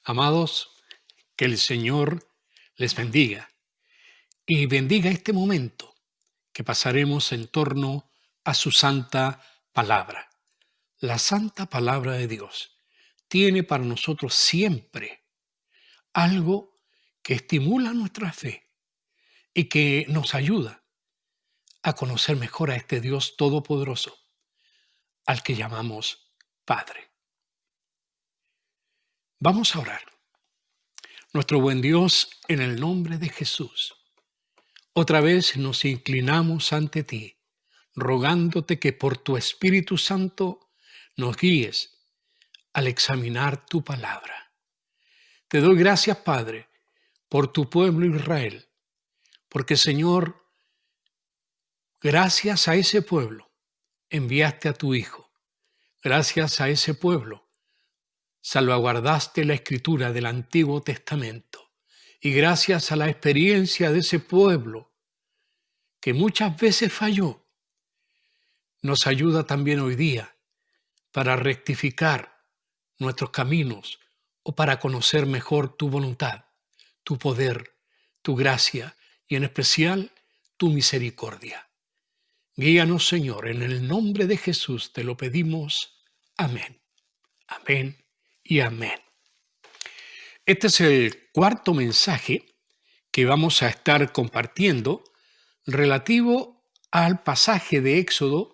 Amados, que el Señor les bendiga y bendiga este momento que pasaremos en torno a su santa palabra. La santa palabra de Dios tiene para nosotros siempre algo que estimula nuestra fe y que nos ayuda a conocer mejor a este Dios todopoderoso, al que llamamos Padre. Vamos a orar. Nuestro buen Dios, en el nombre de Jesús, otra vez nos inclinamos ante ti, rogándote que por tu Espíritu Santo nos guíes al examinar tu palabra. Te doy gracias, Padre, por tu pueblo Israel, porque, Señor, gracias a ese pueblo enviaste a tu Hijo. Gracias a ese pueblo salvaguardaste la Escritura del Antiguo Testamento. Y gracias a la experiencia de ese pueblo, que muchas veces falló, nos ayuda también hoy día para rectificar nuestros caminos o para conocer mejor tu voluntad, tu poder, tu gracia y en especial tu misericordia. Guíanos, Señor, en el nombre de Jesús te lo pedimos. Amén. Amén y amén. Este es el cuarto mensaje que vamos a estar compartiendo relativo al pasaje de Éxodo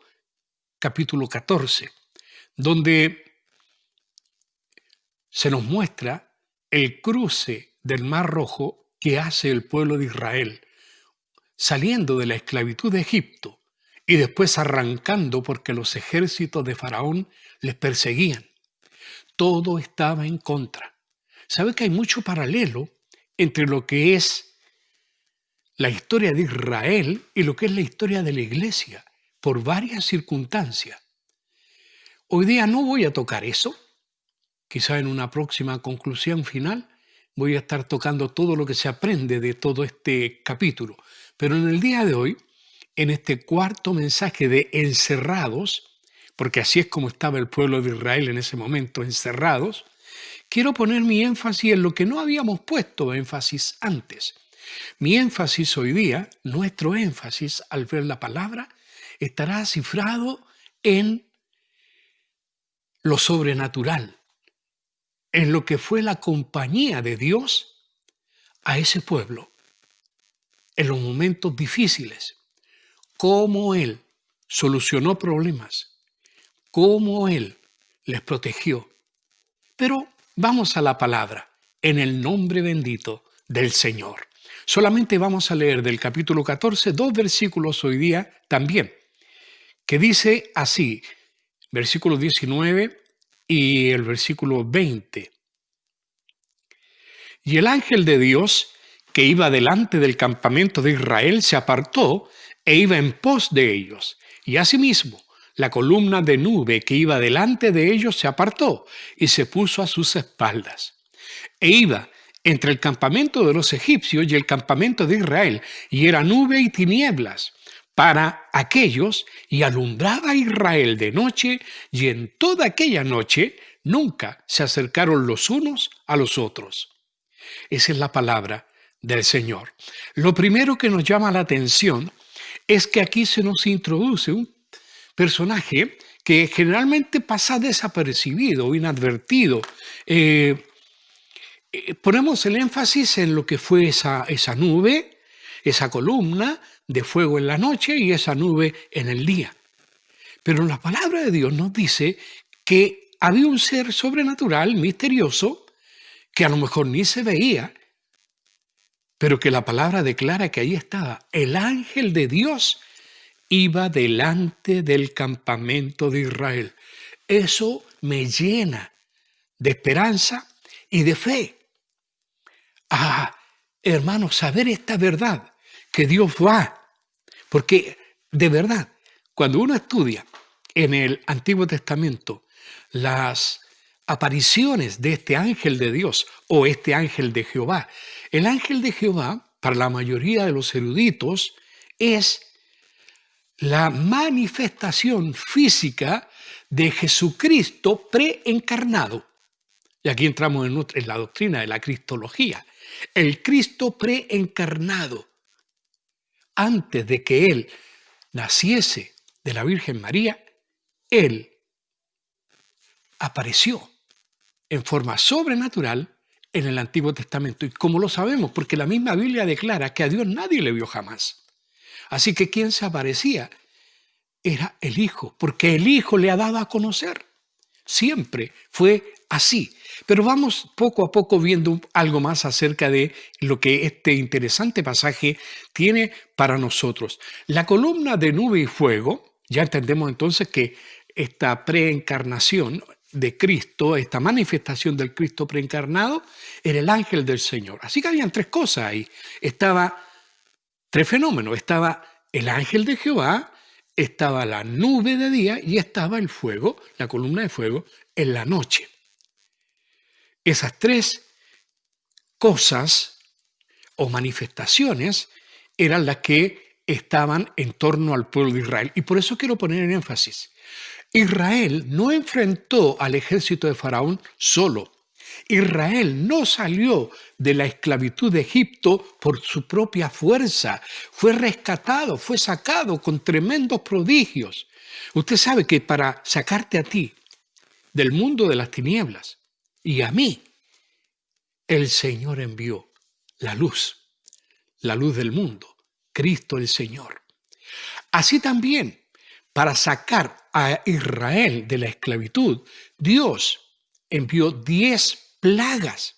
capítulo 14, donde se nos muestra el cruce del Mar Rojo que hace el pueblo de Israel, saliendo de la esclavitud de Egipto y después arrancando porque los ejércitos de Faraón les perseguían. Todo estaba en contra. ¿Sabe que hay mucho paralelo entre lo que es la historia de Israel y lo que es la historia de la iglesia por varias circunstancias? Hoy día no voy a tocar eso. Quizá en una próxima conclusión final voy a estar tocando todo lo que se aprende de todo este capítulo. Pero en el día de hoy, en este cuarto mensaje de encerrados, porque así es como estaba el pueblo de Israel en ese momento, encerrados, quiero poner mi énfasis en lo que no habíamos puesto énfasis antes. Mi énfasis hoy día, nuestro énfasis al ver la palabra, estará cifrado en lo sobrenatural, en lo que fue la compañía de Dios a ese pueblo en los momentos difíciles, cómo Él solucionó problemas, cómo Él les protegió. Pero vamos a la palabra, en el nombre bendito del Señor. Solamente vamos a leer del capítulo 14, 2 versículos hoy día también, que dice así, versículo 19 y el versículo 20. Y el ángel de Dios, que iba delante del campamento de Israel, se apartó e iba en pos de ellos. Y asimismo, la columna de nube que iba delante de ellos se apartó y se puso a sus espaldas. E iba entre el campamento de los egipcios y el campamento de Israel, y era nube y tinieblas para aquellos, y alumbraba a Israel de noche, y en toda aquella noche nunca se acercaron los unos a los otros. Esa es la palabra del Señor. Lo primero que nos llama la atención es que aquí se nos introduce un personaje que generalmente pasa desapercibido o inadvertido. Ponemos el énfasis en lo que fue esa nube, esa columna de fuego en la noche y esa nube en el día. Pero la palabra de Dios nos dice que había un ser sobrenatural, misterioso, que a lo mejor ni se veía, pero que la palabra declara que ahí estaba. El ángel de Dios iba delante del campamento de Israel. Eso me llena de esperanza y de fe. Hermanos, saber esta verdad, que Dios va, porque de verdad, cuando uno estudia en el Antiguo Testamento las apariciones de este ángel de Dios o este ángel de Jehová, el ángel de Jehová, para la mayoría de los eruditos, es la manifestación física de Jesucristo preencarnado. Y aquí entramos en la doctrina de la cristología. El Cristo preencarnado, antes de que Él naciese de la Virgen María, Él apareció en forma sobrenatural en el Antiguo Testamento. ¿Y cómo lo sabemos? Porque la misma Biblia declara que a Dios nadie le vio jamás. Así que quien se aparecía era el Hijo, porque el Hijo le ha dado a conocer. Siempre fue así. Pero vamos poco a poco viendo algo más acerca de lo que este interesante pasaje tiene para nosotros. La columna de nube y fuego, ya entendemos entonces que esta preencarnación de Cristo, esta manifestación del Cristo preencarnado, era el ángel del Señor. Así que habían tres cosas ahí. Estaba tres fenómenos. Estaba el ángel de Jehová, estaba la nube de día y estaba el fuego, la columna de fuego, en la noche. Esas tres cosas o manifestaciones eran las que estaban en torno al pueblo de Israel. Y por eso quiero poner en énfasis. Israel no enfrentó al ejército de Faraón solo. Israel no salió de la esclavitud de Egipto por su propia fuerza. Fue rescatado, fue sacado con tremendos prodigios. Usted sabe que para sacarte a ti del mundo de las tinieblas y a mí, el Señor envió la luz del mundo, Cristo el Señor. Así también, para sacar a Israel de la esclavitud, Dios envió 10 plagas,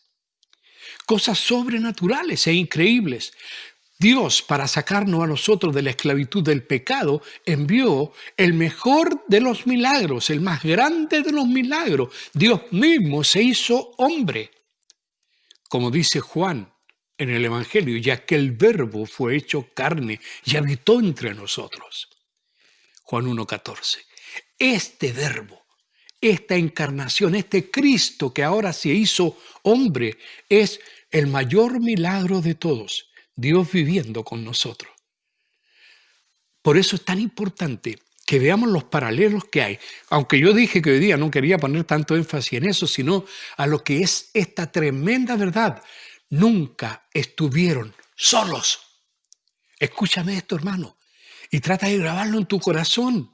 cosas sobrenaturales e increíbles. Dios, para sacarnos a nosotros de la esclavitud del pecado, envió el mejor de los milagros, el más grande de los milagros. Dios mismo se hizo hombre. Como dice Juan en el Evangelio, ya que el Verbo fue hecho carne y habitó entre nosotros. Juan 1:14. Este Verbo, esta encarnación, este Cristo que ahora se hizo hombre, es el mayor milagro de todos. Dios viviendo con nosotros. Por eso es tan importante que veamos los paralelos que hay. Aunque yo dije que hoy día no quería poner tanto énfasis en eso, sino a lo que es esta tremenda verdad. Nunca estuvieron solos. Escúchame esto, hermano, y trata de grabarlo en tu corazón.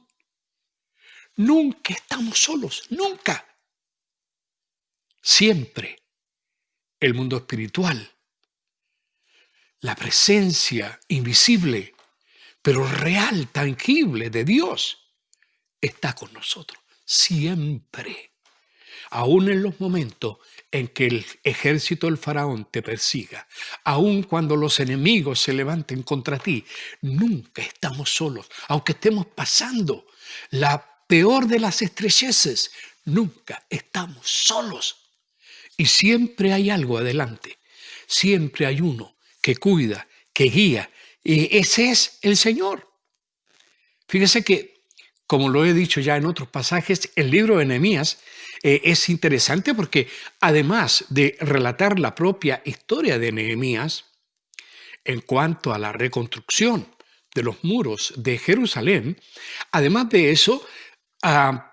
Nunca estamos solos, nunca. Siempre el mundo espiritual, la presencia invisible, pero real, tangible de Dios, está con nosotros. Siempre. Aún en los momentos en que el ejército del faraón te persiga, aún cuando los enemigos se levanten contra ti, nunca estamos solos. Aunque estemos pasando la peor de las estrecheces, nunca estamos solos. Y siempre hay algo adelante. Siempre hay uno que cuida, que guía. Y ese es el Señor. Fíjese que, como lo he dicho ya en otros pasajes, el libro de Nehemías es interesante porque además de relatar la propia historia de Nehemías en cuanto a la reconstrucción de los muros de Jerusalén, además de eso,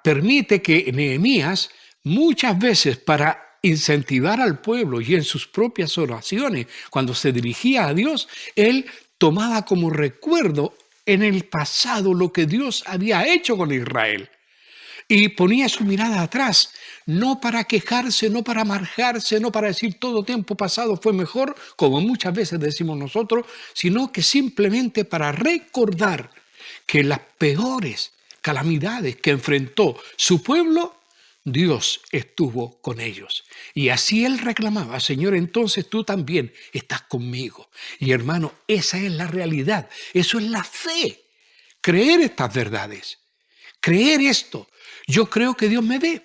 permite que Nehemías muchas veces para incentivar al pueblo y en sus propias oraciones, cuando se dirigía a Dios, él tomaba como recuerdo en el pasado lo que Dios había hecho con Israel. Y ponía su mirada atrás, no para quejarse, no para amargarse, no para decir todo tiempo pasado fue mejor, como muchas veces decimos nosotros, sino que simplemente para recordar que las peores calamidades que enfrentó su pueblo, Dios estuvo con ellos. Y así él reclamaba, Señor, entonces tú también estás conmigo. Y hermano, esa es la realidad, eso es la fe, creer estas verdades, creer esto. Yo creo que Dios me ve,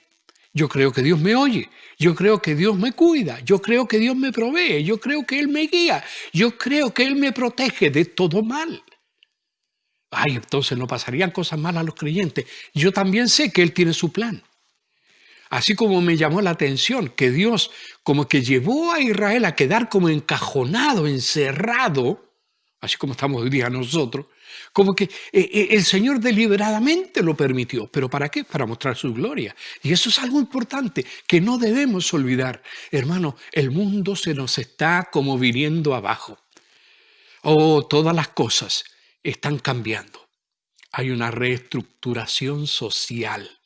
yo creo que Dios me oye, yo creo que Dios me cuida, yo creo que Dios me provee, yo creo que Él me guía, yo creo que Él me protege de todo mal. Ay, entonces no pasarían cosas malas a los creyentes. Yo también sé que Él tiene su plan. Así como me llamó la atención que Dios como que llevó a Israel a quedar como encajonado, encerrado, así como estamos hoy día nosotros, Como que el Señor deliberadamente lo permitió. ¿Pero para qué? Para mostrar su gloria. Y eso es algo importante que no debemos olvidar. Hermano, el mundo se nos está como viniendo abajo. Oh, todas las cosas están cambiando. Hay una reestructuración social,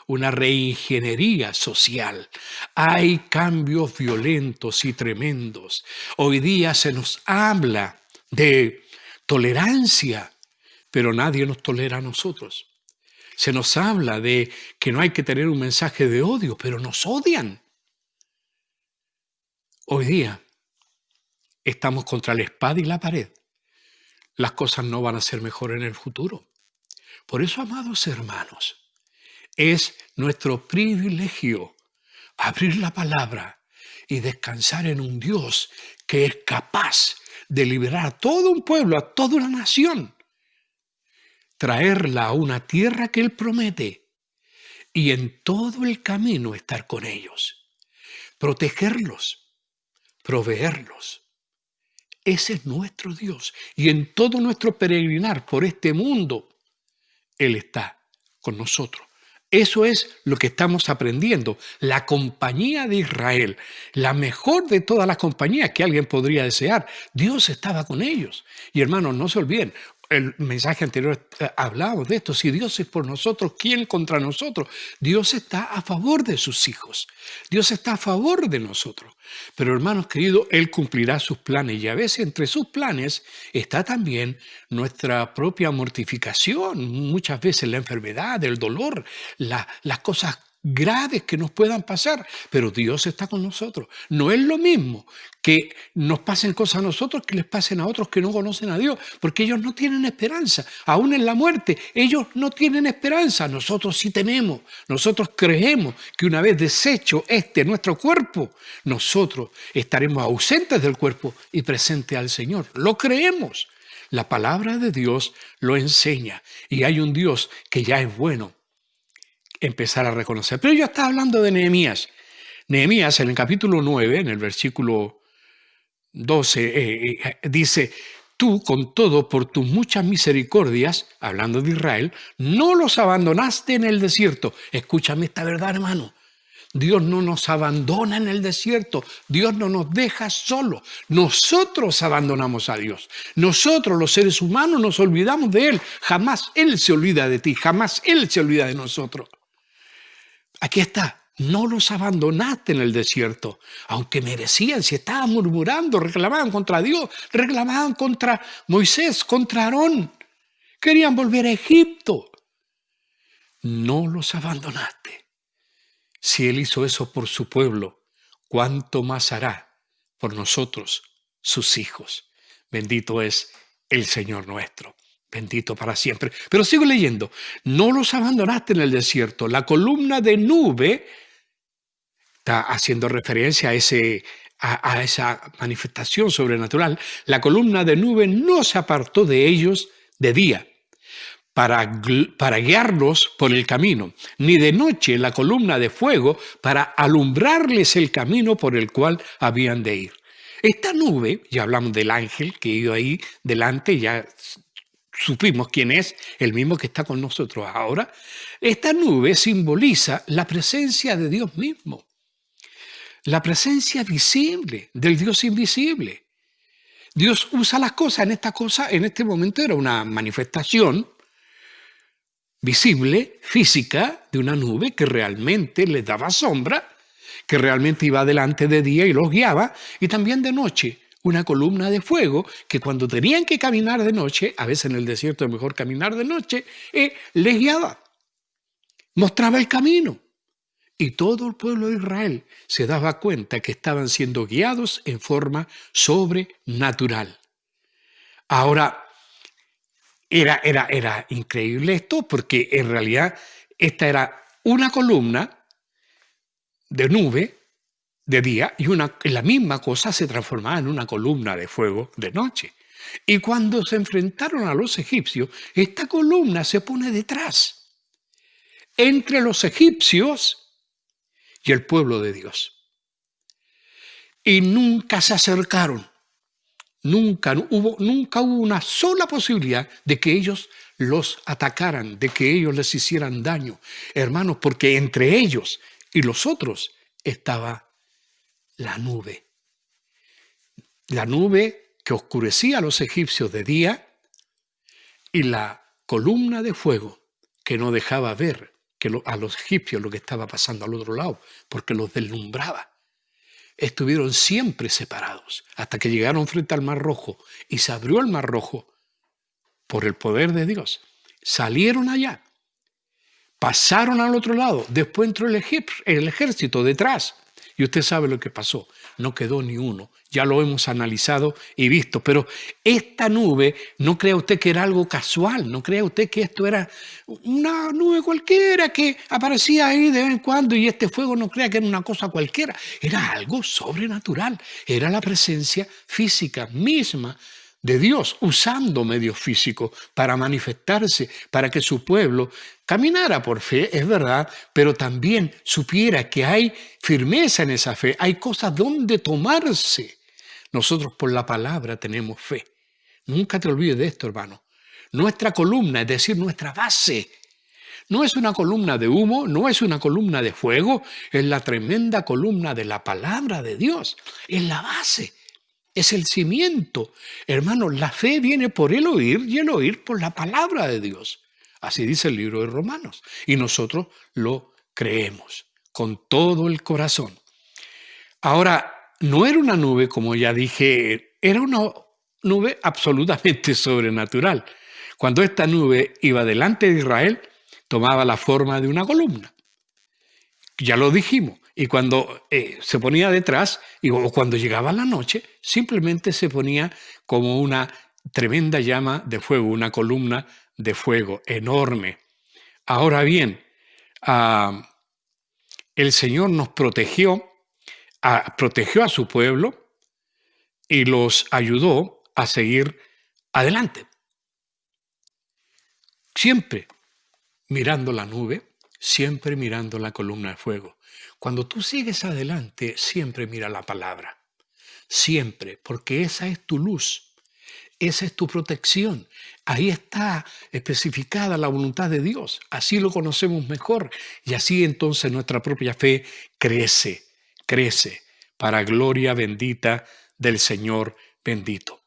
una reingeniería social. Hay cambios violentos y tremendos. Hoy día se nos habla de tolerancia, pero nadie nos tolera a nosotros. Se nos habla de que no hay que tener un mensaje de odio, pero nos odian. Hoy día estamos contra la espada y la pared. Las cosas no van a ser mejor en el futuro. Por eso, amados hermanos, es nuestro privilegio abrir la palabra y descansar en un Dios que es capaz de liberar a todo un pueblo, a toda una nación, traerla a una tierra que Él promete y en todo el camino estar con ellos, protegerlos, proveerlos. Ese es nuestro Dios y en todo nuestro peregrinar por este mundo, Él está con nosotros. Eso es lo que estamos aprendiendo. La compañía de Israel, la mejor de todas las compañías que alguien podría desear, Dios estaba con ellos. Y hermanos, no se olviden, el mensaje anterior hablábamos de esto. Si Dios es por nosotros, ¿quién contra nosotros? Dios está a favor de sus hijos. Dios está a favor de nosotros. Pero hermanos queridos, Él cumplirá sus planes. Y a veces entre sus planes está también nuestra propia mortificación. Muchas veces la enfermedad, el dolor, las cosas graves que nos puedan pasar, pero Dios está con nosotros. No es lo mismo que nos pasen cosas a nosotros que les pasen a otros que no conocen a Dios, porque ellos no tienen esperanza. Aún en la muerte, ellos no tienen esperanza. Nosotros sí tenemos. Nosotros creemos que una vez deshecho nuestro cuerpo, nosotros estaremos ausentes del cuerpo y presentes al Señor. Lo creemos. La palabra de Dios lo enseña y hay un Dios que ya es bueno empezar a reconocer. Pero yo estaba hablando de Nehemías. Nehemías en el capítulo 9, en el versículo 12, dice: tú con todo por tus muchas misericordias, hablando de Israel, no los abandonaste en el desierto. Escúchame esta verdad, hermano. Dios no nos abandona en el desierto. Dios no nos deja solos. Nosotros abandonamos a Dios. Nosotros, los seres humanos, nos olvidamos de Él. Jamás Él se olvida de ti. Jamás Él se olvida de nosotros. Aquí está. No los abandonaste en el desierto. Aunque merecían, si estaban murmurando, reclamaban contra Dios, reclamaban contra Moisés, contra Aarón. Querían volver a Egipto. No los abandonaste. Si Él hizo eso por su pueblo, ¿cuánto más hará por nosotros, sus hijos? Bendito es el Señor nuestro, bendito para siempre. Pero sigo leyendo. No los abandonaste en el desierto. La columna de nube está haciendo referencia a esa manifestación sobrenatural. La columna de nube no se apartó de ellos de día, para guiarlos por el camino, ni de noche la columna de fuego para alumbrarles el camino por el cual habían de ir. Esta nube, ya hablamos del ángel que iba ahí delante, ya supimos quién es, el mismo que está con nosotros ahora. Esta nube simboliza la presencia de Dios mismo, la presencia visible del Dios invisible. Dios usa las cosas, en este momento era una manifestación visible, física, de una nube que realmente les daba sombra, que realmente iba adelante de día y los guiaba, y también de noche, una columna de fuego que cuando tenían que caminar de noche, a veces en el desierto es mejor caminar de noche, les guiaba, mostraba el camino. Y todo el pueblo de Israel se daba cuenta que estaban siendo guiados en forma sobrenatural. Ahora, Era increíble esto, porque en realidad esta era una columna de nube de día y la misma cosa se transformaba en una columna de fuego de noche. Y cuando se enfrentaron a los egipcios, esta columna se pone detrás, entre los egipcios y el pueblo de Dios. Y nunca se acercaron. nunca hubo una sola posibilidad de que ellos los atacaran, de que ellos les hicieran daño. Hermanos, porque entre ellos y los otros estaba la nube. La nube que oscurecía a los egipcios de día y la columna de fuego que no dejaba ver a los egipcios lo que estaba pasando al otro lado, porque los deslumbraba. Estuvieron siempre separados hasta que llegaron frente al Mar Rojo y se abrió el Mar Rojo por el poder de Dios. Salieron allá, pasaron al otro lado, después entró el ejército detrás. Y usted sabe lo que pasó, no quedó ni uno. Ya lo hemos analizado y visto, pero esta nube, no crea usted que era algo casual, no crea usted que esto era una nube cualquiera que aparecía ahí de vez en cuando y este fuego no crea que era una cosa cualquiera, era algo sobrenatural, era la presencia física misma de Dios usando medios físicos para manifestarse, para que su pueblo caminara por fe, es verdad, pero también supiera que hay firmeza en esa fe, hay cosas donde tomarse. Nosotros por la palabra tenemos fe. Nunca te olvides de esto, hermano. Nuestra columna, es decir, nuestra base, no es una columna de humo, no es una columna de fuego, es la tremenda columna de la palabra de Dios, es la base. Es el cimiento. Hermanos, la fe viene por el oír y el oír por la palabra de Dios. Así dice el libro de Romanos. Y nosotros lo creemos con todo el corazón. Ahora, no era una nube, como ya dije, era una nube absolutamente sobrenatural. Cuando esta nube iba delante de Israel, tomaba la forma de una columna. Ya lo dijimos. Y cuando se ponía detrás, o cuando llegaba la noche, simplemente se ponía como una tremenda llama de fuego, una columna de fuego enorme. Ahora bien, el Señor nos protegió a su pueblo y los ayudó a seguir adelante. Siempre mirando la nube, siempre mirando la columna de fuego. Cuando tú sigues adelante, siempre mira la palabra. Siempre, porque esa es tu luz, esa es tu protección. Ahí está especificada la voluntad de Dios. Así lo conocemos mejor y así entonces nuestra propia fe crece para gloria bendita del Señor bendito.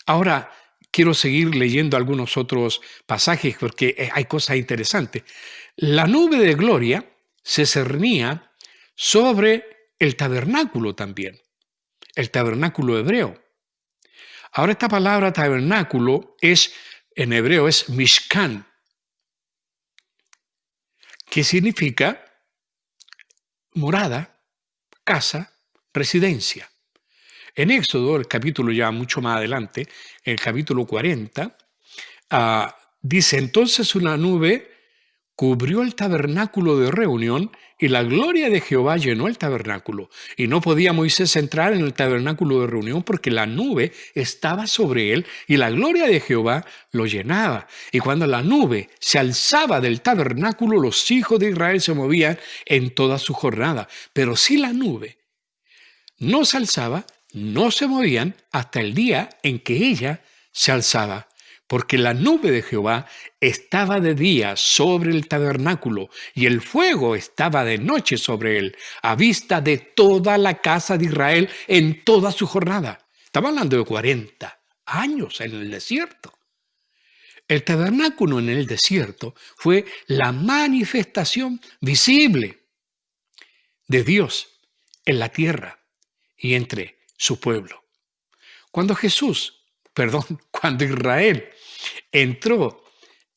Ahora quiero seguir leyendo algunos otros pasajes porque hay cosas interesantes. La nube de gloria se cernía sobre el tabernáculo también, el tabernáculo hebreo. Ahora esta palabra tabernáculo en hebreo es mishkan, que significa morada, casa, residencia. En Éxodo, el capítulo ya mucho más adelante, el capítulo 40, dice, entonces una nube cubrió el tabernáculo de reunión y la gloria de Jehová llenó el tabernáculo. Y no podía Moisés entrar en el tabernáculo de reunión porque la nube estaba sobre él y la gloria de Jehová lo llenaba. Y cuando la nube se alzaba del tabernáculo, los hijos de Israel se movían en toda su jornada. Pero si la nube no se alzaba, no se movían hasta el día en que ella se alzaba. Porque la nube de Jehová estaba de día sobre el tabernáculo y el fuego estaba de noche sobre él, a vista de toda la casa de Israel en toda su jornada. Estamos hablando de 40 años en el desierto. El tabernáculo en el desierto fue la manifestación visible de Dios en la tierra y entre su pueblo. Cuando Israel entró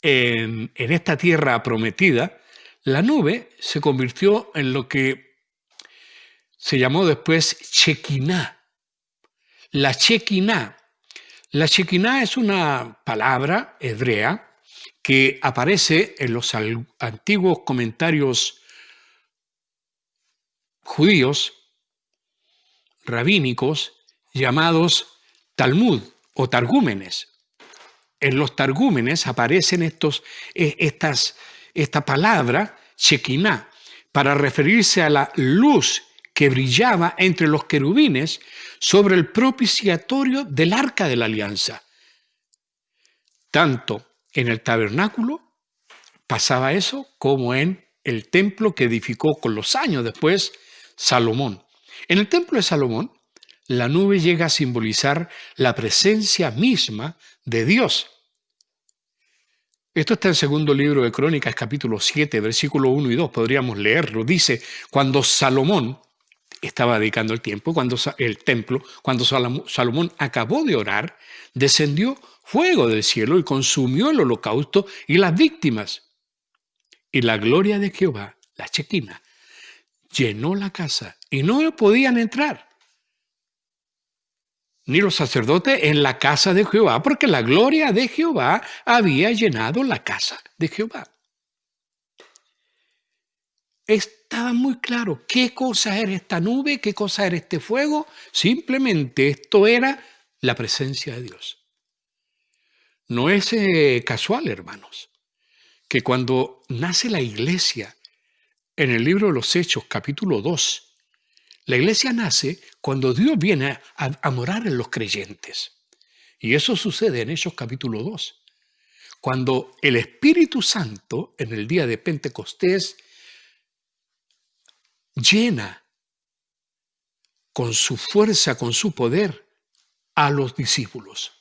en esta tierra prometida, la nube se convirtió en lo que se llamó después Shekinah. La Shekinah es una palabra hebrea que aparece en los antiguos comentarios judíos, rabínicos, llamados Talmud o Targúmenes. En los Targúmenes aparecen esta palabra, Shekinah, para referirse a la luz que brillaba entre los querubines sobre el propiciatorio del arca de la alianza. Tanto en el tabernáculo pasaba eso, como en el templo que edificó con los años después Salomón. En el templo de Salomón, la nube llega a simbolizar la presencia misma de Dios. Esto está en segundo libro de Crónicas, capítulo 7, versículo 1 y 2. Podríamos leerlo. Dice, cuando Salomón estaba dedicando el templo, cuando Salomón acabó de orar, descendió fuego del cielo y consumió el holocausto y las víctimas. Y la gloria de Jehová, la Shequina, llenó la casa y no podían entrar ni los sacerdotes en la casa de Jehová, porque la gloria de Jehová había llenado la casa de Jehová. Estaba muy claro qué cosa era esta nube, qué cosa era este fuego. Simplemente esto era la presencia de Dios. No es casual, hermanos, que cuando nace la iglesia, en el libro de los Hechos, capítulo 2, la iglesia nace cuando Dios viene a morar en los creyentes. Y eso sucede en Hechos capítulo 2. Cuando el Espíritu Santo, en el día de Pentecostés, llena con su fuerza, con su poder, a los discípulos.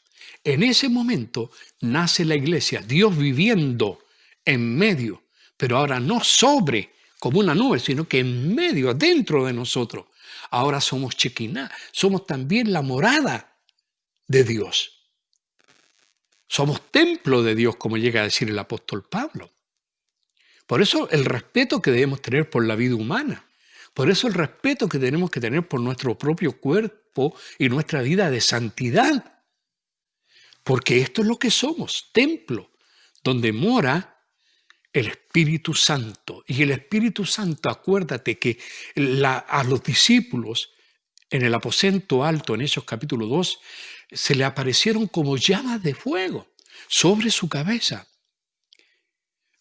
En ese momento nace la iglesia, Dios viviendo en medio, pero ahora no sobre como una nube, sino que en medio, dentro de nosotros. Ahora somos Shekinah, somos también la morada de Dios. Somos templo de Dios, como llega a decir el apóstol Pablo. Por eso el respeto que debemos tener por la vida humana. Por eso el respeto que tenemos que tener por nuestro propio cuerpo y nuestra vida de santidad. Porque esto es lo que somos, templo, donde mora el Espíritu Santo. Y el Espíritu Santo, acuérdate que a los discípulos en el aposento alto, en Hechos capítulo 2, se le aparecieron como llamas de fuego sobre su cabeza.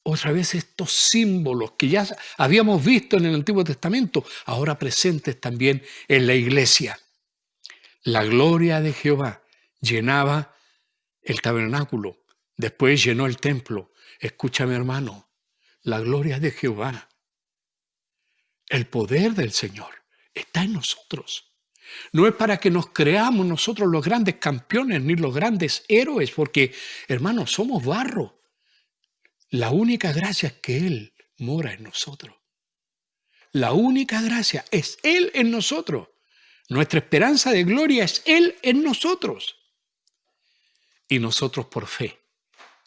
Otra vez estos símbolos que ya habíamos visto en el Antiguo Testamento, ahora presentes también en la iglesia. La gloria de Jehová llenaba el tabernáculo, después llenó el templo. Escúchame, hermano, la gloria de Jehová, el poder del Señor, está en nosotros. No es para que nos creamos nosotros los grandes campeones ni los grandes héroes, porque, hermanos, somos barro. La única gracia es que Él mora en nosotros. La única gracia es Él en nosotros. Nuestra esperanza de gloria es Él en nosotros. Y nosotros por fe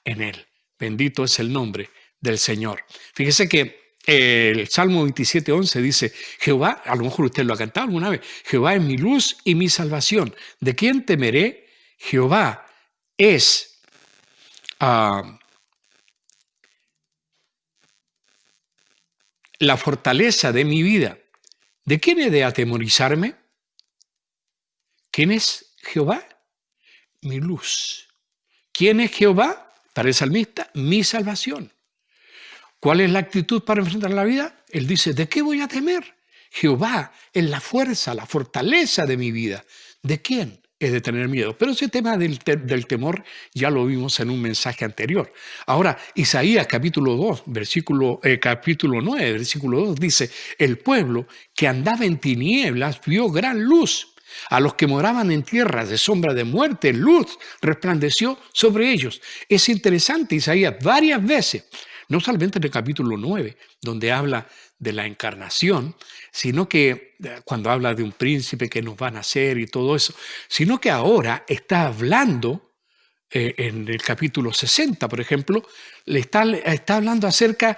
en Él. Bendito es el nombre del Señor. Fíjese que el Salmo 27:11 dice, Jehová, a lo mejor usted lo ha cantado alguna vez, Jehová es mi luz y mi salvación. ¿De quién temeré? Jehová es la fortaleza de mi vida. ¿De quién he de atemorizarme? ¿Quién es Jehová? Mi luz. ¿Quién es Jehová? Para el salmista, mi salvación. ¿Cuál es la actitud para enfrentar la vida? Él dice, ¿de qué voy a temer? Jehová es la fuerza, la fortaleza de mi vida. ¿De quién he de tener miedo? Pero ese tema del temor ya lo vimos en un mensaje anterior. Ahora, Isaías capítulo 9, versículo 2 dice, el pueblo que andaba en tinieblas vio gran luz. A los que moraban en tierras de sombra de muerte, luz resplandeció sobre ellos. Es interesante, Isaías varias veces, no solamente en el capítulo 9, donde habla de la encarnación, sino que cuando habla de un príncipe que nos va a nacer y todo eso, sino que ahora está hablando, en el capítulo 60, por ejemplo, está hablando acerca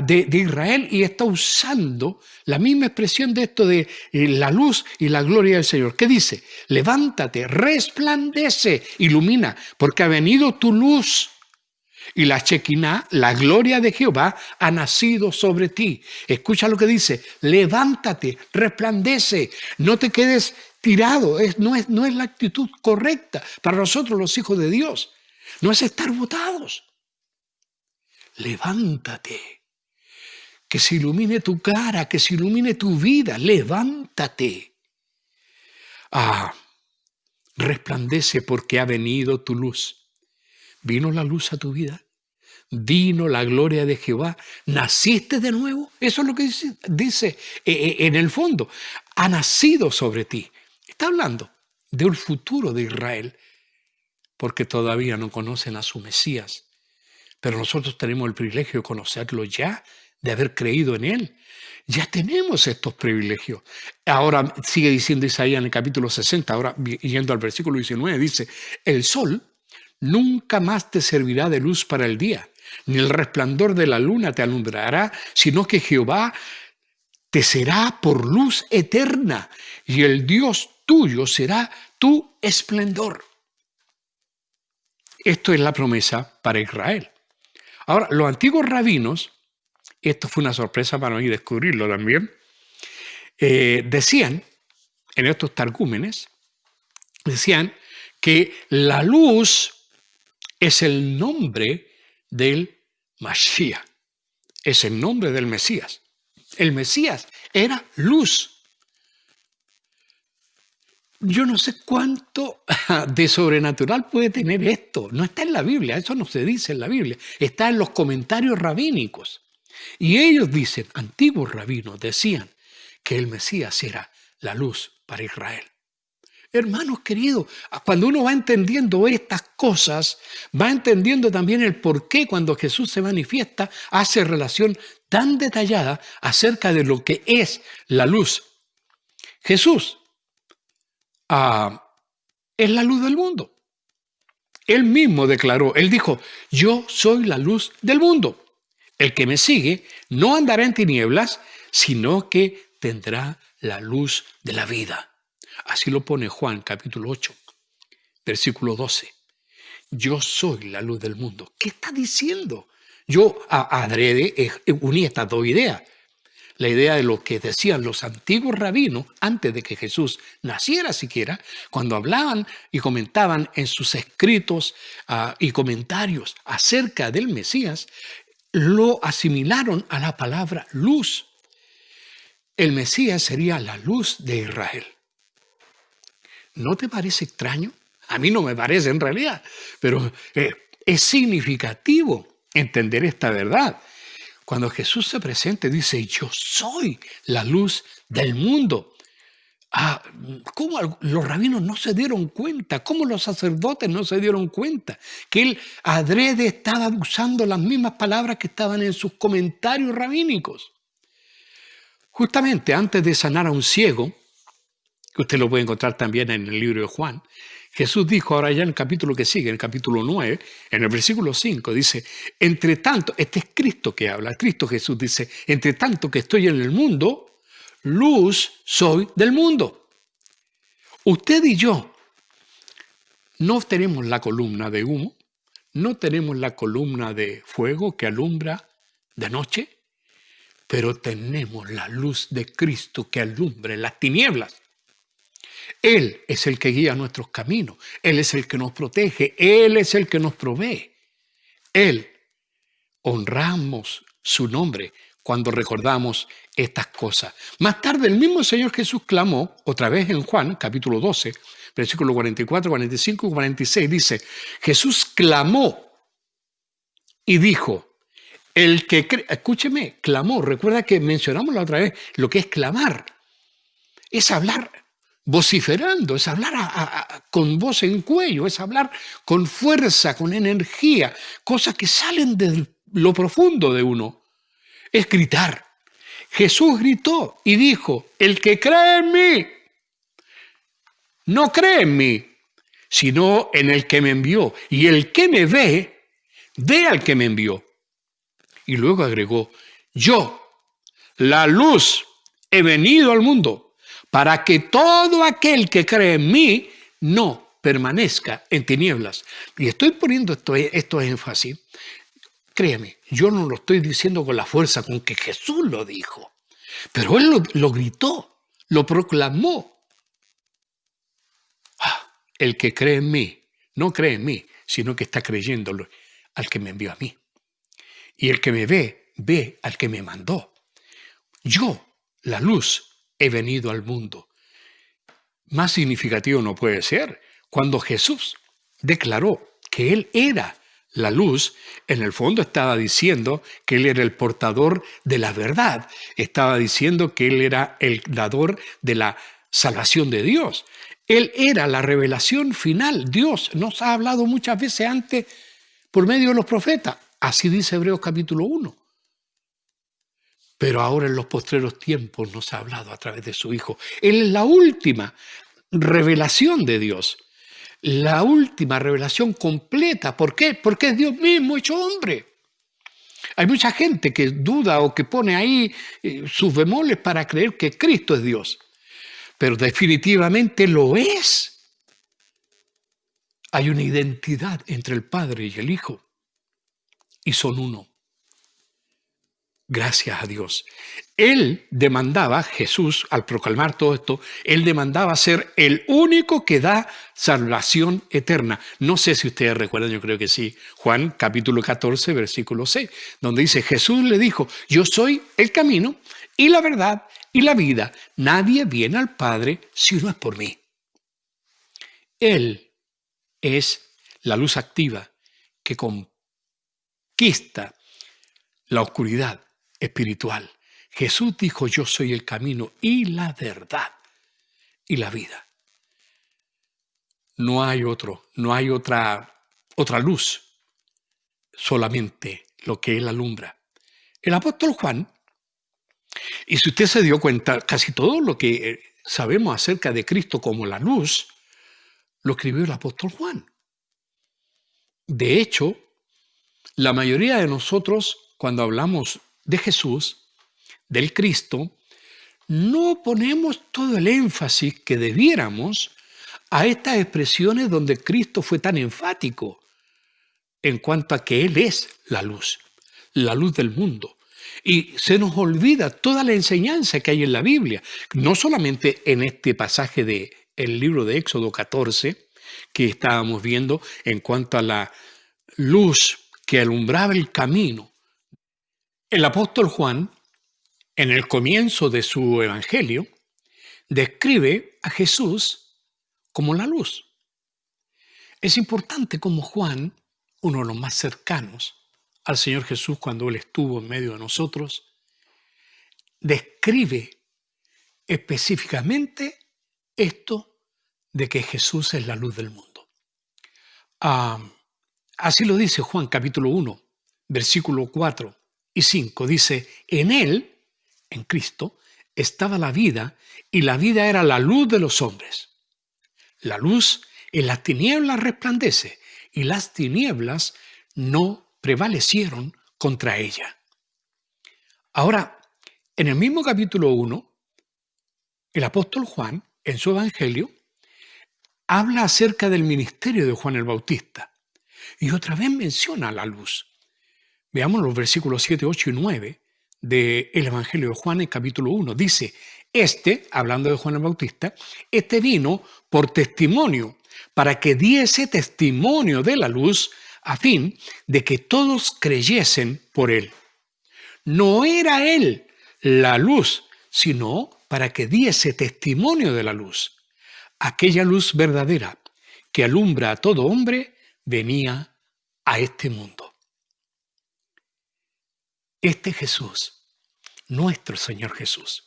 de Israel y está usando la misma expresión de esto de la luz y la gloria del Señor. ¿Qué dice? Levántate, resplandece, ilumina, porque ha venido tu luz. Y la Shekinah, la gloria de Jehová, ha nacido sobre ti. Escucha lo que dice, levántate, resplandece, no te quedes tirado. No es la actitud correcta para nosotros los hijos de Dios. No es estar botados. Levántate. que se ilumine tu cara, que se ilumine tu vida. Levántate. Resplandece porque ha venido tu luz. ¿Vino la luz a tu vida? ¿Vino la gloria de Jehová? ¿Naciste de nuevo? Eso es lo que dice en el fondo. Ha nacido sobre ti. Está hablando de un futuro de Israel, porque todavía no conocen a su Mesías. Pero nosotros tenemos el privilegio de conocerlo ya, de haber creído en él. Ya tenemos estos privilegios. Ahora sigue diciendo Isaías en el capítulo 60, ahora yendo al versículo 19, dice: el sol nunca más te servirá de luz para el día, ni el resplandor de la luna te alumbrará, sino que Jehová te será por luz eterna, y el Dios tuyo será tu esplendor. Esto es la promesa para Israel. Ahora, los antiguos rabinos, esto fue una sorpresa para mí descubrirlo también, decían, en estos targúmenes, decían que la luz es el nombre del Mashiach, es el nombre del Mesías. El Mesías era luz. Yo no sé cuánto de sobrenatural puede tener esto. No está en la Biblia, eso no se dice en la Biblia. Está en los comentarios rabínicos. Y ellos dicen, antiguos rabinos decían que el Mesías era la luz para Israel. Hermanos queridos, cuando uno va entendiendo estas cosas, va entendiendo también el por qué cuando Jesús se manifiesta hace relación tan detallada acerca de lo que es la luz. Jesús es la luz del mundo. Él mismo declaró, él dijo, yo soy la luz del mundo. El que me sigue no andará en tinieblas, sino que tendrá la luz de la vida. Así lo pone Juan, capítulo 8, versículo 12. Yo soy la luz del mundo. ¿Qué está diciendo? Yo adrede uní estas dos ideas. La idea de lo que decían los antiguos rabinos antes de que Jesús naciera siquiera, cuando hablaban y comentaban en sus escritos y comentarios acerca del Mesías, lo asimilaron a la palabra luz. El Mesías sería la luz de Israel. ¿No te parece extraño? A mí no me parece en realidad, pero es significativo entender esta verdad. Cuando Jesús se presenta y dice, yo soy la luz del mundo. ¿Cómo los rabinos no se dieron cuenta? ¿Cómo los sacerdotes no se dieron cuenta? Que él adrede estaba usando las mismas palabras que estaban en sus comentarios rabínicos. Justamente antes de sanar a un ciego, que usted lo puede encontrar también en el libro de Juan, Jesús dijo, ahora ya en el capítulo que sigue, en el capítulo 9, en el versículo 5, dice, entre tanto, este es Cristo que habla, Cristo Jesús dice, entre tanto que estoy en el mundo, luz soy del mundo. Usted y yo no tenemos la columna de humo, no tenemos la columna de fuego que alumbra de noche, pero tenemos la luz de Cristo que alumbra en las tinieblas. Él es el que guía nuestros caminos. Él es el que nos protege. Él es el que nos provee. Él, honramos su nombre cuando recordamos estas cosas. Más tarde el mismo Señor Jesús clamó, otra vez en Juan, capítulo 12, versículos 44, 45 y 46, dice, Jesús clamó y dijo, el que cree, escúcheme, clamó, recuerda que mencionamos la otra vez lo que es clamar, es hablar vociferando, es hablar con voz en cuello, es hablar con fuerza, con energía, cosas que salen de lo profundo de uno. Es gritar. Jesús gritó y dijo, el que cree en mí, no cree en mí, sino en el que me envió. Y el que me ve, ve al que me envió. Y luego agregó, yo, la luz, he venido al mundo, para que todo aquel que cree en mí no permanezca en tinieblas. Y estoy poniendo esto énfasis. Créeme, yo no lo estoy diciendo con la fuerza con que Jesús lo dijo, pero Él lo gritó, lo proclamó. El que cree en mí, no cree en mí, sino que está creyéndolo al que me envió a mí. Y el que me ve, ve al que me mandó. Yo, la luz, he venido al mundo. Más significativo no puede ser. Cuando Jesús declaró que Él era la luz, en el fondo estaba diciendo que Él era el portador de la verdad. Estaba diciendo que Él era el dador de la salvación de Dios. Él era la revelación final. Dios nos ha hablado muchas veces antes por medio de los profetas. Así dice Hebreos capítulo 1. Pero ahora en los postreros tiempos nos ha hablado a través de su Hijo. Él es la última revelación de Dios. La última revelación completa. ¿Por qué? Porque es Dios mismo hecho hombre. Hay mucha gente que duda o que pone ahí sus bemoles para creer que Cristo es Dios. Pero definitivamente lo es. Hay una identidad entre el Padre y el Hijo. Y son uno. Gracias a Dios. Él demandaba, Jesús, al proclamar todo esto, él demandaba ser el único que da salvación eterna. No sé si ustedes recuerdan, yo creo que sí, Juan capítulo 14, versículo 6, donde dice, Jesús le dijo, yo soy el camino y la verdad y la vida. Nadie viene al Padre si no es por mí. Él es la luz activa que conquista la oscuridad espiritual. Jesús dijo, yo soy el camino y la verdad y la vida. No hay otra luz, solamente lo que Él alumbra. El apóstol Juan, y si usted se dio cuenta, casi todo lo que sabemos acerca de Cristo como la luz, lo escribió el apóstol Juan. De hecho, la mayoría de nosotros, cuando hablamos de Jesús, del Cristo, no ponemos todo el énfasis que debiéramos a estas expresiones donde Cristo fue tan enfático en cuanto a que Él es la luz del mundo. Y se nos olvida toda la enseñanza que hay en la Biblia, no solamente en este pasaje del libro de Éxodo 14, que estábamos viendo en cuanto a la luz que alumbraba el camino. El apóstol Juan, en el comienzo de su evangelio, describe a Jesús como la luz. Es importante como Juan, uno de los más cercanos al Señor Jesús cuando Él estuvo en medio de nosotros, describe específicamente esto de que Jesús es la luz del mundo. Así lo dice Juan capítulo 1, versículo 4 y 5. Dice, en Él, en Cristo, estaba la vida y la vida era la luz de los hombres. La luz en las tinieblas resplandece y las tinieblas no prevalecieron contra ella. Ahora, en el mismo capítulo 1, el apóstol Juan, en su evangelio, habla acerca del ministerio de Juan el Bautista y otra vez menciona la luz. Veamos los versículos 7, 8 y 9 del evangelio de Juan en capítulo 1. Dice, hablando de Juan el Bautista, vino por testimonio, para que diese testimonio de la luz, a fin de que todos creyesen por él. No era él la luz, sino para que diese testimonio de la luz. Aquella luz verdadera que alumbra a todo hombre venía a este mundo. Este Jesús, nuestro Señor Jesús,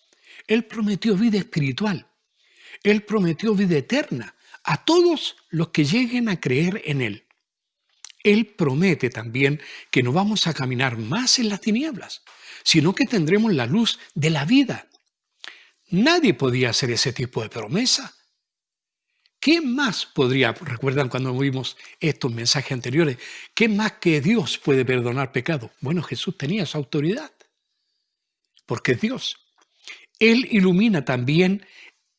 Él prometió vida espiritual. Él prometió vida eterna a todos los que lleguen a creer en Él. Él promete también que no vamos a caminar más en las tinieblas, sino que tendremos la luz de la vida. Nadie podía hacer ese tipo de promesa. ¿Qué más recuerdan cuando vimos estos mensajes anteriores, qué más que Dios puede perdonar pecado? Bueno, Jesús tenía esa autoridad, porque es Dios. Él ilumina también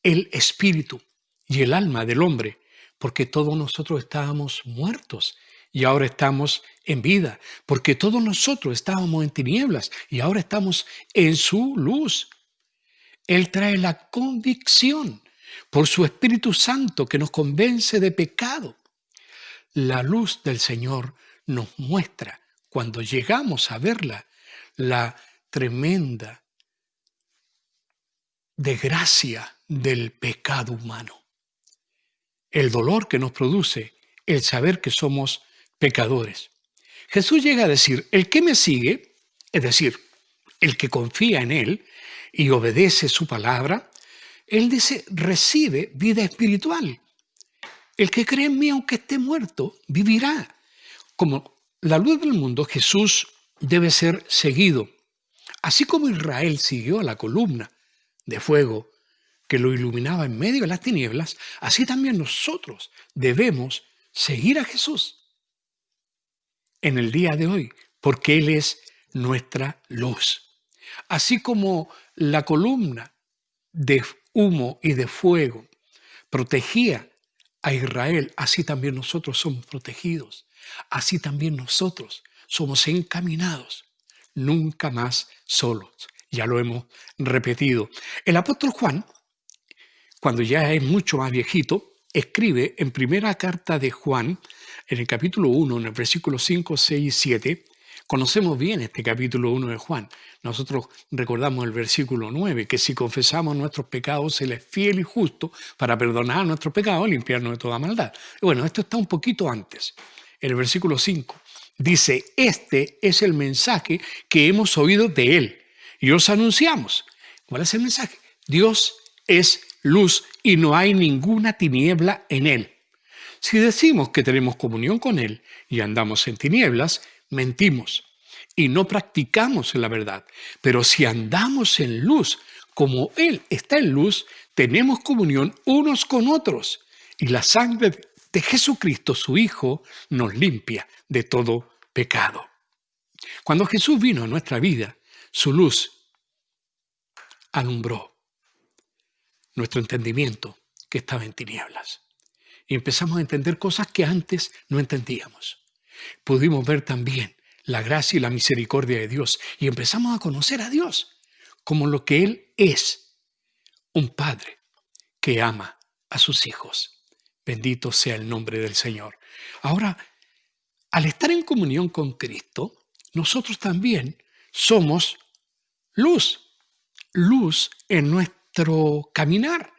el espíritu y el alma del hombre, porque todos nosotros estábamos muertos y ahora estamos en vida, porque todos nosotros estábamos en tinieblas y ahora estamos en su luz. Él trae la convicción por su Espíritu Santo que nos convence de pecado. La luz del Señor nos muestra, cuando llegamos a verla, la tremenda desgracia del pecado humano, el dolor que nos produce el saber que somos pecadores. Jesús llega a decir, el que me sigue, es decir, el que confía en Él y obedece su palabra, Él dice, recibe vida espiritual. El que cree en mí, aunque esté muerto, vivirá. Como la luz del mundo, Jesús debe ser seguido. Así como Israel siguió a la columna de fuego que lo iluminaba en medio de las tinieblas, así también nosotros debemos seguir a Jesús en el día de hoy, porque Él es nuestra luz. Así como la columna de humo y de fuego protegía a Israel, así también nosotros somos protegidos. Así también nosotros somos encaminados, nunca más solos. Ya lo hemos repetido. El apóstol Juan, cuando ya es mucho más viejito, escribe en primera carta de Juan, en el capítulo 1, en el versículo 5, 6 y 7, conocemos bien este capítulo 1 de Juan. Nosotros recordamos el versículo 9, que si confesamos nuestros pecados, Él es fiel y justo para perdonar nuestros pecados y limpiarnos de toda maldad. Bueno, esto está un poquito antes. En el versículo 5 dice, este es el mensaje que hemos oído de Él y os anunciamos. ¿Cuál es el mensaje? Dios es luz y no hay ninguna tiniebla en Él. Si decimos que tenemos comunión con Él y andamos en tinieblas, mentimos y no practicamos la verdad. Pero si andamos en luz, como Él está en luz, tenemos comunión unos con otros. Y la sangre de Jesucristo, su Hijo, nos limpia de todo pecado. Cuando Jesús vino a nuestra vida, su luz alumbró nuestro entendimiento que estaba en tinieblas. Y empezamos a entender cosas que antes no entendíamos. Pudimos ver también la gracia y la misericordia de Dios y empezamos a conocer a Dios como lo que Él es, un Padre que ama a sus hijos. Bendito sea el nombre del Señor. Ahora, al estar en comunión con Cristo, nosotros también somos luz, luz en nuestro caminar,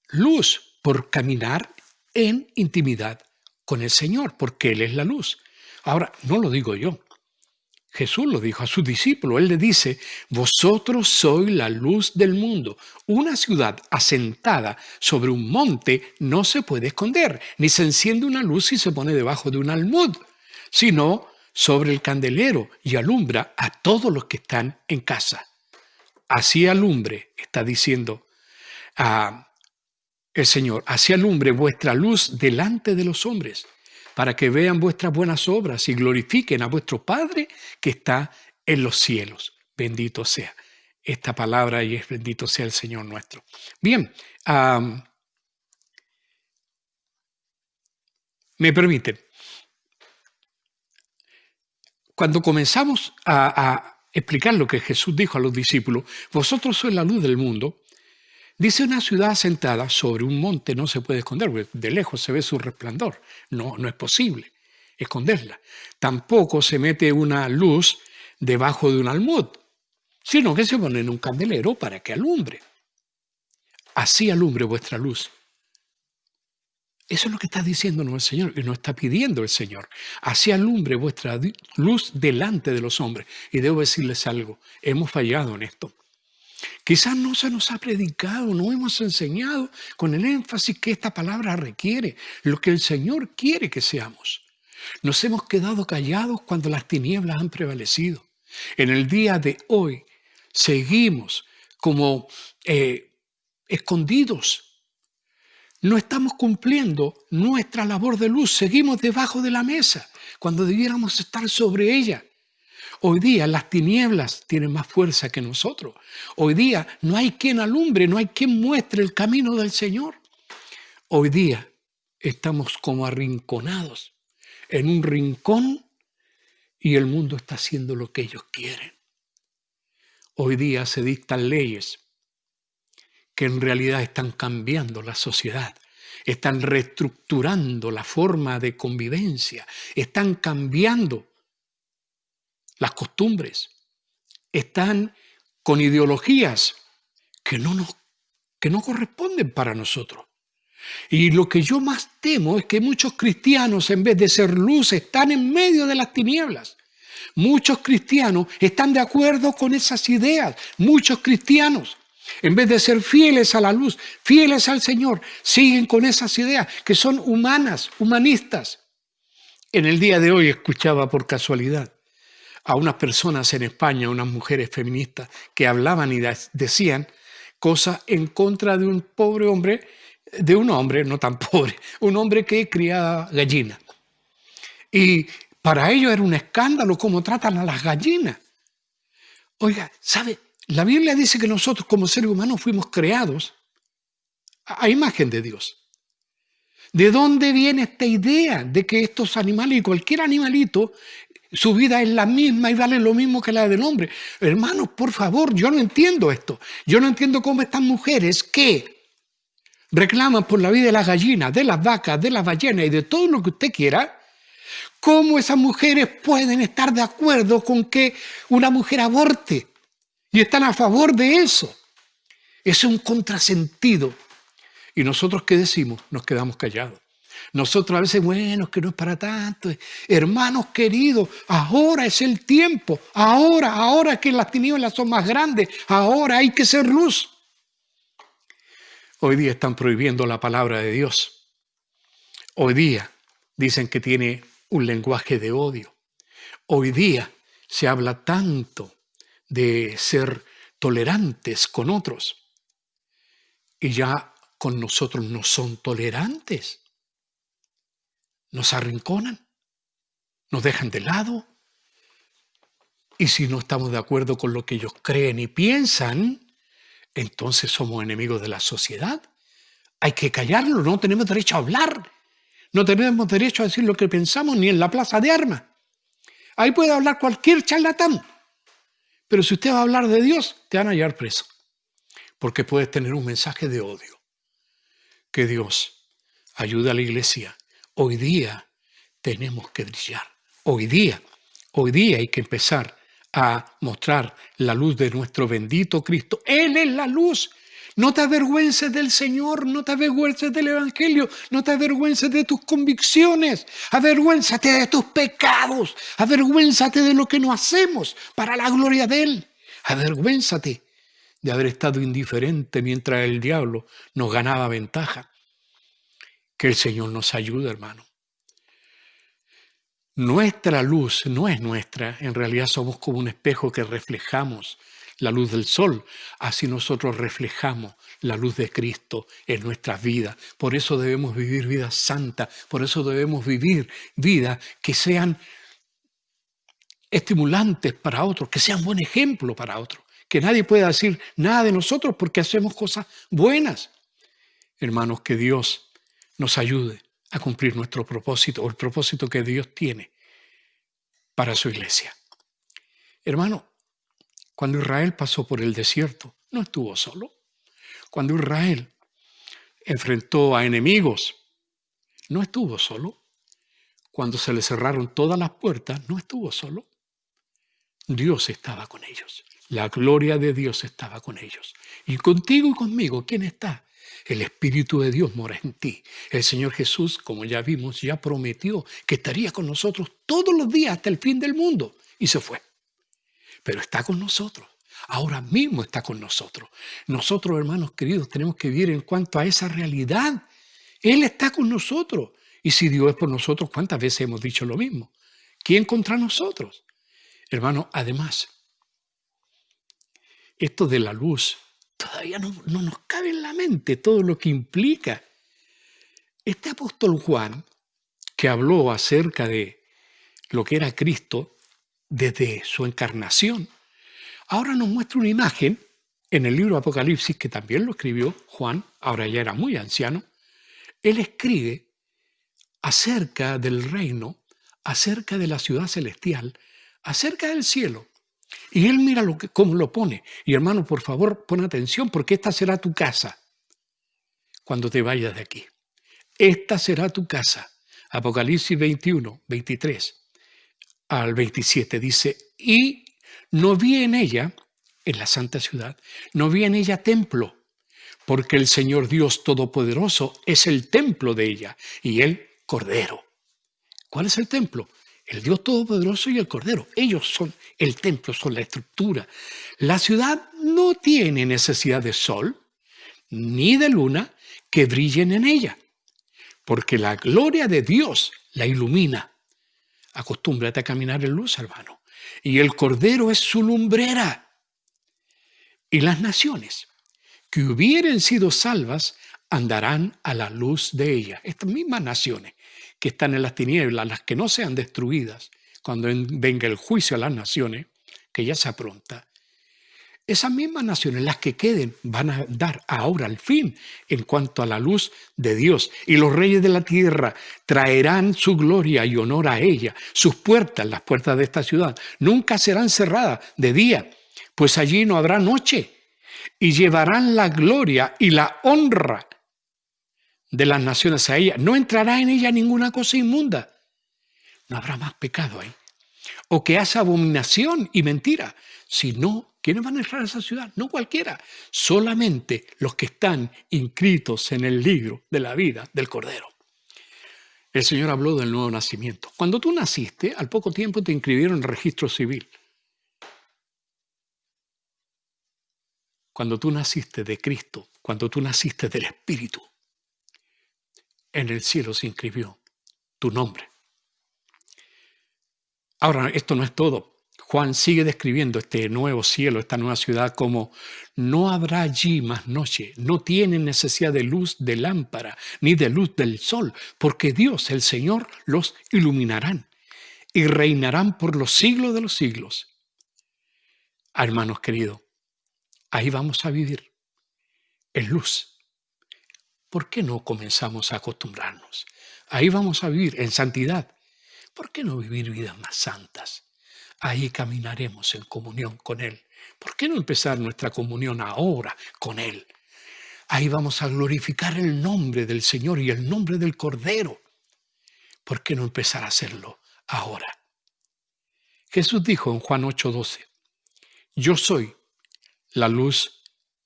luz por caminar en intimidad con el Señor, porque Él es la luz. Ahora, no lo digo yo. Jesús lo dijo a sus discípulos. Él le dice, vosotros sois la luz del mundo. Una ciudad asentada sobre un monte no se puede esconder, ni se enciende una luz y se pone debajo de un almud, sino sobre el candelero y alumbra a todos los que están en casa. Así alumbre, está diciendo el Señor, así alumbre vuestra luz delante de los hombres, para que vean vuestras buenas obras y glorifiquen a vuestro Padre que está en los cielos. Bendito sea esta palabra y es bendito sea el Señor nuestro. Bien, me permiten. Cuando comenzamos a explicar lo que Jesús dijo a los discípulos, vosotros sois la luz del mundo, dice una ciudad asentada sobre un monte no se puede esconder, porque de lejos se ve su resplandor. No es posible esconderla. Tampoco se mete una luz debajo de un almud, sino que se pone en un candelero para que alumbre. Así alumbre vuestra luz. Eso es lo que está diciéndonos el Señor y nos está pidiendo el Señor. Así alumbre vuestra luz delante de los hombres. Y debo decirles algo, hemos fallado en esto. Quizás no se nos ha predicado, no hemos enseñado con el énfasis que esta palabra requiere, lo que el Señor quiere que seamos. Nos hemos quedado callados cuando las tinieblas han prevalecido. En el día de hoy seguimos como escondidos. No estamos cumpliendo nuestra labor de luz, seguimos debajo de la mesa cuando debiéramos estar sobre ella. Hoy día las tinieblas tienen más fuerza que nosotros. Hoy día no hay quien alumbre, no hay quien muestre el camino del Señor. Hoy día estamos como arrinconados en un rincón y el mundo está haciendo lo que ellos quieren. Hoy día se dictan leyes que en realidad están cambiando la sociedad, están reestructurando la forma de convivencia, están cambiando las costumbres, están con ideologías que no corresponden para nosotros. Y lo que yo más temo es que muchos cristianos, en vez de ser luz, están en medio de las tinieblas. Muchos cristianos están de acuerdo con esas ideas. Muchos cristianos, en vez de ser fieles a la luz, fieles al Señor, siguen con esas ideas que son humanas, humanistas. En el día de hoy escuchaba por casualidad a unas personas en España, unas mujeres feministas, que hablaban y decían cosas en contra de un pobre hombre, de un hombre no tan pobre, un hombre que criaba gallinas. Y para ellos era un escándalo cómo tratan a las gallinas. Oiga, ¿sabe? La Biblia dice que nosotros como seres humanos fuimos creados a imagen de Dios. ¿De dónde viene esta idea de que estos animales y cualquier animalito, su vida es la misma y vale lo mismo que la del hombre? Hermanos, por favor, yo no entiendo esto. Yo no entiendo cómo estas mujeres que reclaman por la vida de las gallinas, de las vacas, de las ballenas y de todo lo que usted quiera, cómo esas mujeres pueden estar de acuerdo con que una mujer aborte y están a favor de eso. Eso es un contrasentido. Y nosotros, ¿qué decimos? Nos quedamos callados. Nosotros a veces, bueno, es que no es para tanto. Hermanos queridos, ahora es el tiempo. Ahora que las tinieblas son más grandes. Ahora hay que ser luz. Hoy día están prohibiendo la palabra de Dios. Hoy día dicen que tiene un lenguaje de odio. Hoy día se habla tanto de ser tolerantes con otros. Y ya con nosotros no son tolerantes. Nos arrinconan, nos dejan de lado. Y si no estamos de acuerdo con lo que ellos creen y piensan, entonces somos enemigos de la sociedad. Hay que callarlo, no tenemos derecho a hablar. No tenemos derecho a decir lo que pensamos ni en la plaza de armas. Ahí puede hablar cualquier charlatán. Pero si usted va a hablar de Dios, te van a llevar preso. Porque puedes tener un mensaje de odio. Que Dios ayude a la iglesia. Hoy día tenemos que brillar. Hoy día hay que empezar a mostrar la luz de nuestro bendito Cristo. Él es la luz. No te avergüences del Señor, no te avergüences del Evangelio, no te avergüences de tus convicciones, avergüénzate de tus pecados, avergüénzate de lo que no hacemos para la gloria de Él. Avergüénzate de haber estado indiferente mientras el diablo nos ganaba ventaja. Que el Señor nos ayude, hermano. Nuestra luz no es nuestra, en realidad somos como un espejo que reflejamos la luz del sol. Así nosotros reflejamos la luz de Cristo en nuestras vidas. Por eso debemos vivir vidas santas, por eso debemos vivir vidas que sean estimulantes para otros, que sean buen ejemplo para otros. Que nadie pueda decir nada de nosotros porque hacemos cosas buenas. Hermanos, que Dios nos ayude a cumplir nuestro propósito o el propósito que Dios tiene para su iglesia. Hermano, cuando Israel pasó por el desierto, no estuvo solo. Cuando Israel enfrentó a enemigos, no estuvo solo. Cuando se le cerraron todas las puertas, no estuvo solo. Dios estaba con ellos. La gloria de Dios estaba con ellos. Y contigo y conmigo, ¿quién está? El Espíritu de Dios mora en ti. El Señor Jesús, como ya vimos, ya prometió que estaría con nosotros todos los días hasta el fin del mundo. Y se fue. Pero está con nosotros. Ahora mismo está con nosotros. Nosotros, hermanos queridos, tenemos que vivir en cuanto a esa realidad. Él está con nosotros. Y si Dios es por nosotros, ¿cuántas veces hemos dicho lo mismo? ¿Quién contra nosotros? Hermano, además, esto de la luz todavía no nos cabe en la mente todo lo que implica. Este apóstol Juan, que habló acerca de lo que era Cristo desde su encarnación, ahora nos muestra una imagen en el libro Apocalipsis, que también lo escribió Juan, ahora ya era muy anciano. Él escribe acerca del reino, acerca de la ciudad celestial, acerca del cielo. Y él mira cómo lo pone. Y hermano, por favor, pon atención, porque esta será tu casa cuando te vayas de aquí. Esta será tu casa. Apocalipsis 21, 23 al 27 dice, y no vi en ella en la santa ciudad, no había en ella templo, porque el Señor Dios Todopoderoso es el templo de ella y el Cordero. ¿Cuál es el templo? El Dios Todopoderoso y el Cordero. Ellos son el templo, son la estructura. La ciudad no tiene necesidad de sol ni de luna que brillen en ella, porque la gloria de Dios la ilumina. Acostúmbrate a caminar en luz, hermano. Y el Cordero es su lumbrera. Y las naciones que hubieren sido salvas andarán a la luz de ella. Estas mismas naciones que están en las tinieblas, las que no sean destruidas, cuando venga el juicio a las naciones, que ya se apronta, esas mismas naciones, las que queden, van a dar ahora al fin en cuanto a la luz de Dios. Y los reyes de la tierra traerán su gloria y honor a ella. Sus puertas, las puertas de esta ciudad, nunca serán cerradas de día, pues allí no habrá noche. Y llevarán la gloria y la honra de las naciones a ella. No entrará en ella ninguna cosa inmunda. No habrá más pecado ahí. O que hace abominación y mentira, sino ¿quiénes van a entrar a esa ciudad? No cualquiera, solamente los que están inscritos en el libro de la vida del Cordero. El Señor habló del nuevo nacimiento. Cuando tú naciste, al poco tiempo te inscribieron en el registro civil. Cuando tú naciste de Cristo, cuando tú naciste del Espíritu, en el cielo se inscribió tu nombre. Ahora, esto no es todo. Juan sigue describiendo este nuevo cielo, esta nueva ciudad, como no habrá allí más noche, no tienen necesidad de luz de lámpara, ni de luz del sol, porque Dios, el Señor, los iluminarán y reinarán por los siglos de los siglos. Hermanos queridos, ahí vamos a vivir en luz. ¿Por qué no comenzamos a acostumbrarnos? Ahí vamos a vivir en santidad. ¿Por qué no vivir vidas más santas? Ahí caminaremos en comunión con Él. ¿Por qué no empezar nuestra comunión ahora con Él? Ahí vamos a glorificar el nombre del Señor y el nombre del Cordero. ¿Por qué no empezar a hacerlo ahora? Jesús dijo en Juan 8:12, yo soy la luz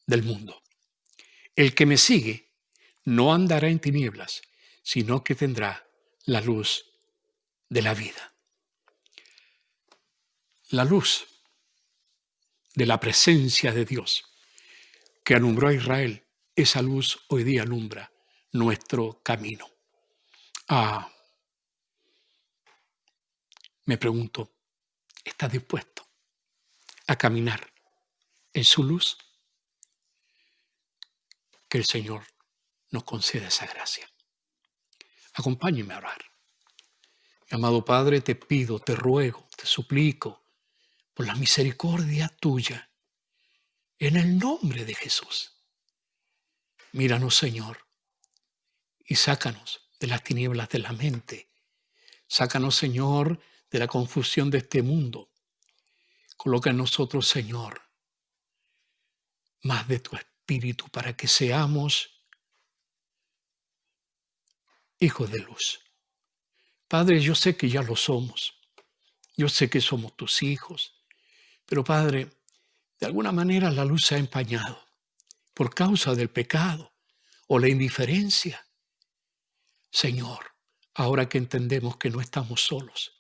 del mundo. El que me sigue no andará en tinieblas, sino que tendrá la luz de la vida. La luz de la presencia de Dios que alumbró a Israel, esa luz hoy día alumbra nuestro camino. Me pregunto, ¿estás dispuesto a caminar en su luz? Que el Señor nos conceda esa gracia. Acompáñeme a orar. Mi amado Padre, te pido, te ruego, te suplico, por la misericordia tuya, en el nombre de Jesús. Míranos, Señor, y sácanos de las tinieblas de la mente. Sácanos, Señor, de la confusión de este mundo. Coloca en nosotros, Señor, más de tu Espíritu para que seamos hijos de luz. Padre, yo sé que ya lo somos. Yo sé que somos tus hijos. Pero, Padre, de alguna manera la luz se ha empañado por causa del pecado o la indiferencia. Señor, ahora que entendemos que no estamos solos,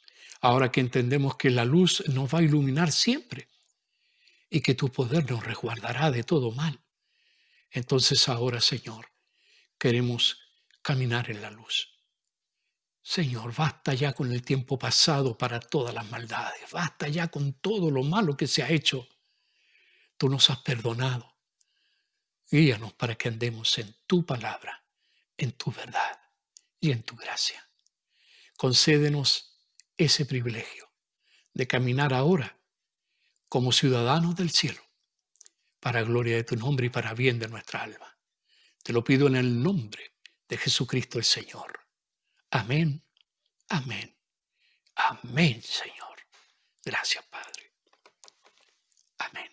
ahora que entendemos que la luz nos va a iluminar siempre y que tu poder nos resguardará de todo mal, entonces ahora, Señor, queremos caminar en la luz. Señor, basta ya con el tiempo pasado para todas las maldades, basta ya con todo lo malo que se ha hecho. Tú nos has perdonado. Guíanos para que andemos en tu palabra, en tu verdad y en tu gracia. Concédenos ese privilegio de caminar ahora como ciudadanos del cielo, para gloria de tu nombre y para bien de nuestra alma. Te lo pido en el nombre de Jesucristo el Señor. Amén, amén, amén, Señor. Gracias, Padre. Amén.